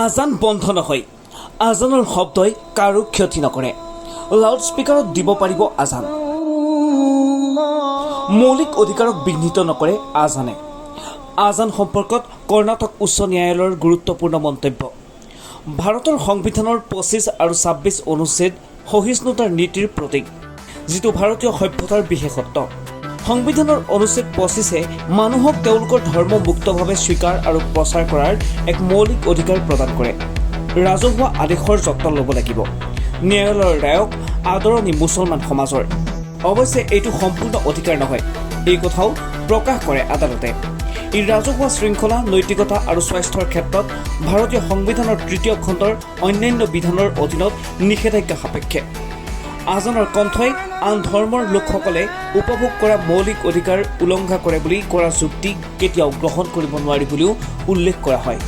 আজান বন্ধ নহয়। আজানৰ শব্দই কাৰো ক্ষতি নকৰে। লাউড স্পীকাৰত দিব পাৰিব আজান। মৌলিক অধিকাৰক বিঘ্নিত নকৰে আজানে। আজান সম্পৰ্কত কৰ্ণাটক উচ্চ ন্যায়ালয়ৰ গুৰুত্বপূৰ্ণ মন্তব্য। ভাৰতৰ সংবিধানৰ 25 আৰু 26 অনুচ্ছেদ সহিষ্ণুতাৰ নীতিৰ প্ৰতীক, যিটো ভাৰতীয় সভ্যতাৰ বিশেষত্ব। সংবিধানৰ অনুচ্ছেদ 25-এ মানুহক তেওঁলোকৰ ধৰ্ম মুক্তভাৱে স্বীকাৰ আৰু প্ৰচাৰ কৰাৰ এক মৌলিক অধিকাৰ প্ৰদান কৰে। ৰাজহুৱা আদেশৰ যত্ন ল'ব লাগিব। ন্যায়ালয়ৰ ৰায়ক আদৰণি মুছলমান সমাজৰ। অৱশ্যে এইটো সম্পূৰ্ণ অধিকাৰ নহয়, এই কথাও প্ৰকাশ কৰে আদালতে। ই ৰাজহুৱা শৃংখলা, নৈতিকতা আৰু স্বাস্থ্যৰ ক্ষেত্ৰত ভাৰতীয় সংবিধানৰ 3য় খণ্ডৰ অন্যান্য বিধানৰ অধীনত নিষেধাজ্ঞা সাপেক্ষে। আজানৰ কণ্ঠই আন ধৰ্মৰ লোকসকলে উপভোগ কৰা মৌলিক অধিকাৰ উলংঘা কৰে বুলি কৰা যুক্তি কেতিয়াও গ্ৰহণ কৰিব নোৱাৰি বুলিও উল্লেখ কৰা হয়।